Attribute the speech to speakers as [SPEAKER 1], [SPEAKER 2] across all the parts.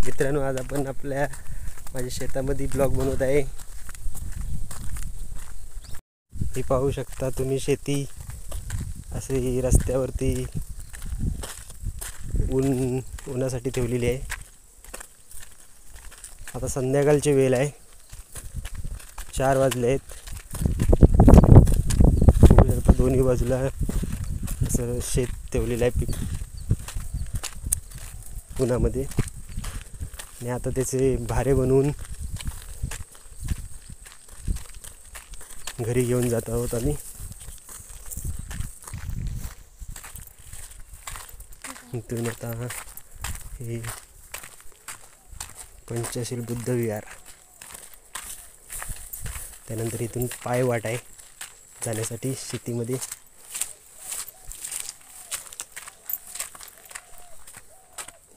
[SPEAKER 1] मित्रांनो, आज आपण माझ्या शेतामध्ये ब्लॉग बनवत आहे। ही पाहू शकता तुम्ही शेती असे रस्त्यावरती उन्हासाठी ठेवलेली आहे। आता संध्याकाळची वेळ आहे, 4 वाजले आहेत। बघू शकता दोन्ही बाजूला असं शेत ठेवलेलं आहे उन्हामध्ये। आणि आता त्याचे भारे बनवून घरी घेऊन जात आहोत आम्ही। इथून आता हे पंचशील बुद्ध विहार, त्यानंतर इथून पायवाट आहे जाण्यासाठी शेतीमध्ये।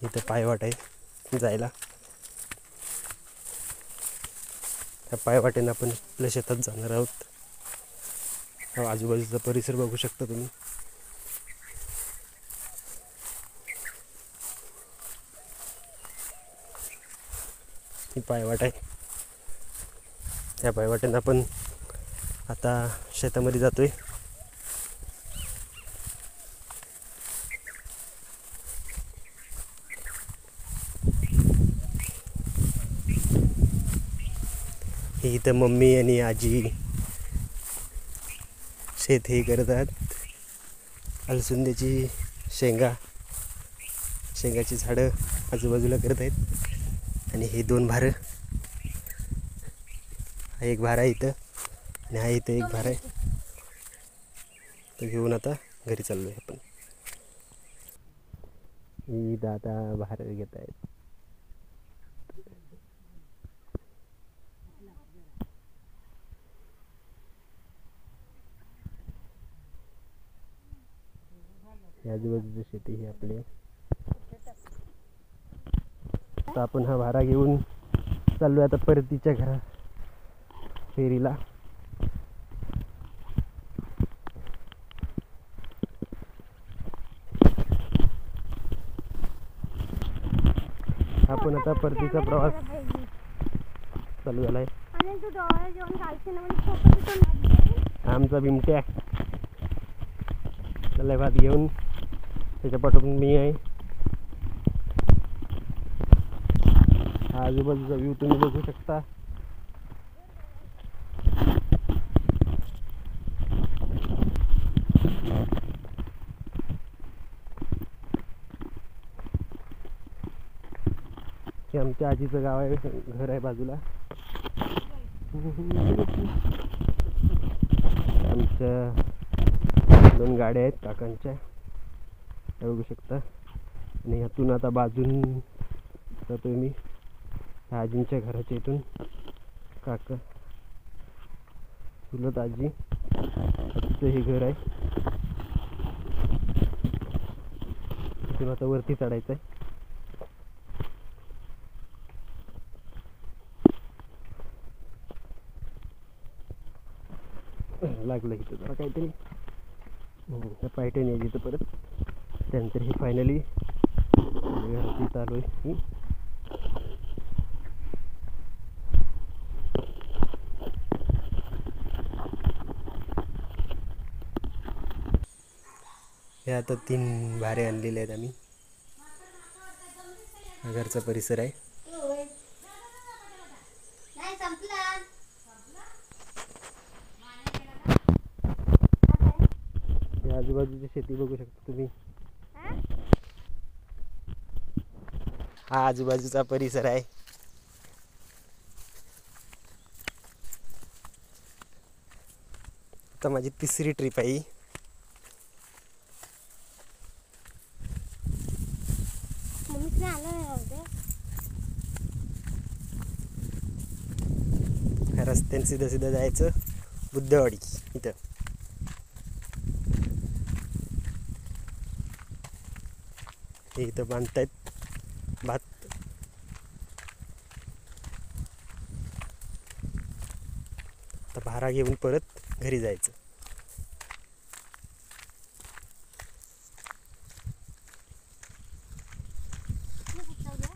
[SPEAKER 1] इथं पायवाट आहे जायला। त्या पायवाटेने आपण आपल्या शेतात जाणार आहोत। आजूबाजूचा परिसर बघू शकता तुम्ही। ही पायवाट आहे, त्या पायवाटेने आपण आता शेतामध्ये जातोय। ही इथं मम्मी आणि आजी शेत हे करत आहेत। अलसुंद्याची शेंगाची झाडं आजूबाजूला करत आहेत। आणि हे 2 भार, हा एक भार आहे इथं आणि हा इथं एक भार आहे। तो घेऊन आता घरी चाललोय आपण। ही दादा भार घेत आहेत। आजूबाजूची शेती ही आपली। आता आपण हा भारा घेऊन चाललोय आता परतीच्या घरा फेरीला। आपण आता परतीचा प्रवास चालू झालाय। आमचा बिमट्या चाललाय भात घेऊन, त्याच्या पाठवून मी आहे। आजूबाजूचा व्ह्यू तुम्ही बघू शकता। हे आमच्या आजीचं गाव आहे, घर आहे बाजूला। आमच्या 2 गाड्या आहेत काकांच्या, बघू शकता। आणि ह्यातून आता बाजून जातोय मी आजींच्या घराच्या इथून। काका चुलत आजी, तिचं हे घर आहे। तिथून आता वरती चढायचं आहे। लागलं इथं जरा काहीतरी, त्या पायट्याने यायची इथं परत। त्यानंतर हे फायनली घराची चालू आहे। हे आता 3 भारे आणलेले आहेत आम्ही। हा घरचा परिसर आहे। आजूबाजूची शेती बघू शकता तुम्ही। हा आजूबाजूचा परिसर आहे। आता माझी 3री ट्रिप आहे। रस्त्याने सीधा जायचं बुद्धवाडी इथं। हे इथं बांधतायत भात। आता भारा घेऊन परत घरी जायचं।